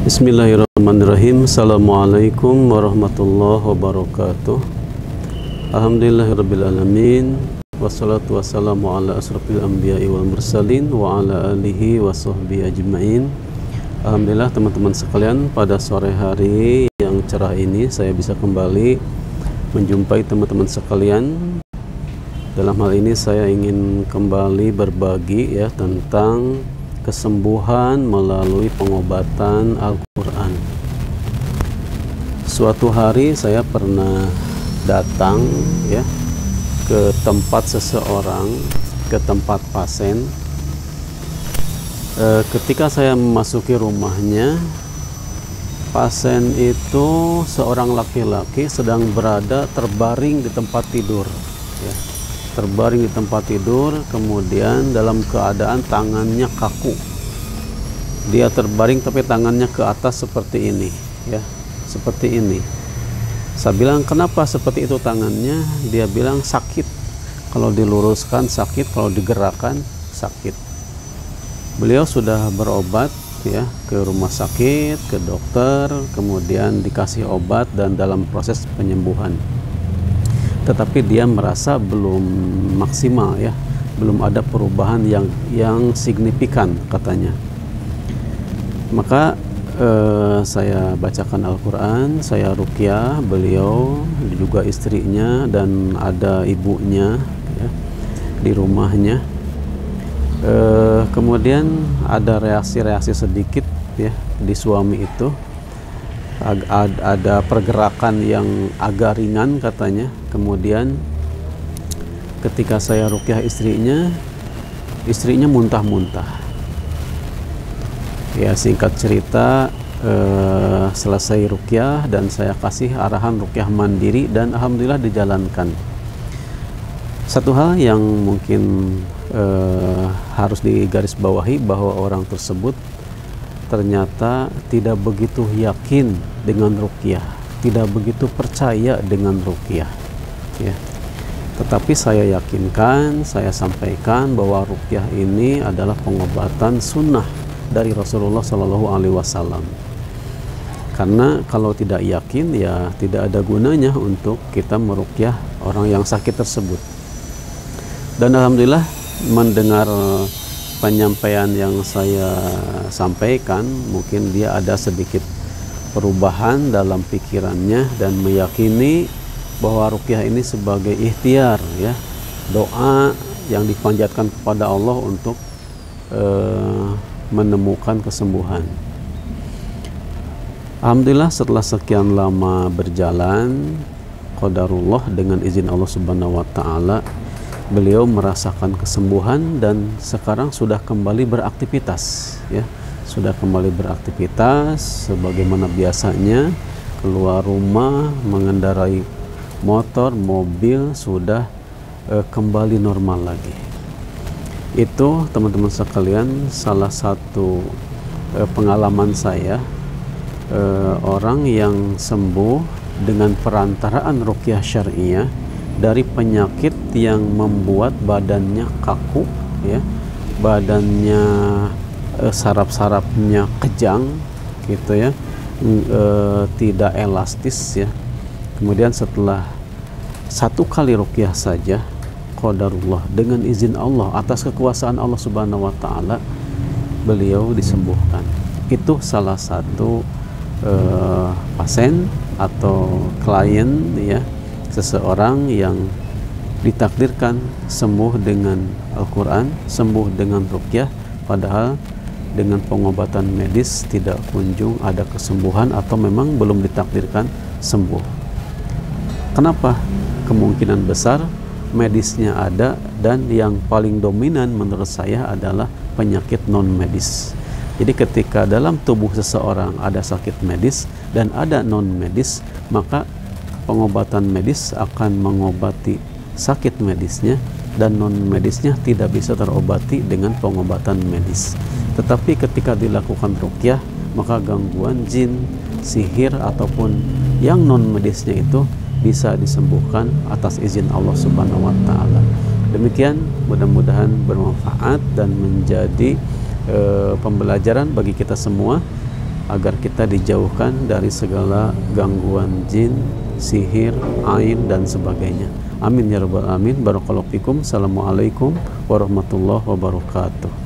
Bismillahirrahmanirrahim. Assalamualaikum warahmatullahi wabarakatuh. Alhamdulillahirabbil alamin. Wassalatu wassalamu ala asrofil anbiya'i wal mursalin wa ala alihi wa sahbihi ajma'in. Alhamdulillah teman-teman sekalian, pada sore hari yang cerah ini saya bisa kembali menjumpai teman-teman sekalian. Dalam hal ini saya ingin kembali berbagi tentang kesembuhan melalui pengobatan Al-Quran. Suatu hari saya pernah datang ke tempat seseorang, ke tempat pasien. Ketika saya memasuki rumahnya, pasien itu seorang laki-laki sedang berada terbaring di tempat tidur, terbaring di tempat tidur, kemudian dalam keadaan tangannya kaku. Dia terbaring tapi tangannya ke atas seperti ini, seperti ini. Saya bilang, kenapa seperti itu tangannya? Dia bilang sakit. Kalau diluruskan sakit, kalau digerakkan sakit. Beliau sudah berobat ke rumah sakit, ke dokter, kemudian dikasih obat dan dalam proses penyembuhan. Tetapi dia merasa belum maksimal, belum ada perubahan yang signifikan katanya. Maka saya bacakan Al-Quran, saya ruqyah beliau, juga istrinya, dan ada ibunya di rumahnya. Kemudian ada reaksi-reaksi sedikit di suami itu. Ada pergerakan yang agak ringan katanya. Kemudian ketika saya ruqyah istrinya muntah-muntah. Singkat cerita, selesai ruqyah dan saya kasih arahan ruqyah mandiri dan alhamdulillah dijalankan. Satu hal yang mungkin harus digarisbawahi bahwa orang tersebut ternyata tidak begitu yakin dengan ruqyah, tidak begitu percaya dengan ruqyah, Tetapi saya yakinkan, saya sampaikan bahwa ruqyah ini adalah pengobatan sunnah dari Rasulullah Shallallahu Alaihi Wasallam. Karena kalau tidak yakin, tidak ada gunanya untuk kita meruqyah orang yang sakit tersebut. Dan alhamdulillah mendengar penyampaian yang saya sampaikan, mungkin dia ada sedikit perubahan dalam pikirannya dan meyakini bahwa ruqyah ini sebagai ikhtiar, doa yang dipanjatkan kepada Allah untuk menemukan kesembuhan. Alhamdulillah setelah sekian lama berjalan, qadarullah dengan izin Allah Subhanahu wa taala, beliau merasakan kesembuhan dan sekarang sudah kembali beraktivitas, sudah kembali beraktivitas sebagaimana biasanya, keluar rumah, mengendarai motor, mobil, sudah kembali normal lagi. Itu teman-teman sekalian salah satu pengalaman saya, orang yang sembuh dengan perantaraan ruqyah syariah dari penyakit yang membuat badannya kaku, badannya saraf-sarafnya kejang, tidak elastis, Kemudian setelah satu kali ruqyah saja, qadarullah dengan izin Allah, atas kekuasaan Allah Subhanahu wa taala, beliau disembuhkan. Itu salah satu pasien atau klien, seseorang yang ditakdirkan sembuh dengan Al-Quran, sembuh dengan ruqyah, padahal dengan pengobatan medis tidak kunjung ada kesembuhan atau memang belum ditakdirkan sembuh. Kenapa? Kemungkinan besar medisnya ada, dan yang paling dominan menurut saya adalah penyakit non medis. Jadi ketika dalam tubuh seseorang ada sakit medis dan ada non medis, maka pengobatan medis akan mengobati sakit medisnya dan non medisnya tidak bisa terobati dengan pengobatan medis. Tetapi ketika dilakukan ruqyah, maka gangguan jin, sihir ataupun yang non medisnya itu bisa disembuhkan atas izin Allah Subhanahu wa taala. Demikian, mudah-mudahan bermanfaat dan menjadi pembelajaran bagi kita semua agar kita dijauhkan dari segala gangguan jin, sihir, ain dan sebagainya. Amin ya rabbal alamin. Barakallahu fikum. Assalamualaikum warahmatullahi wabarakatuh.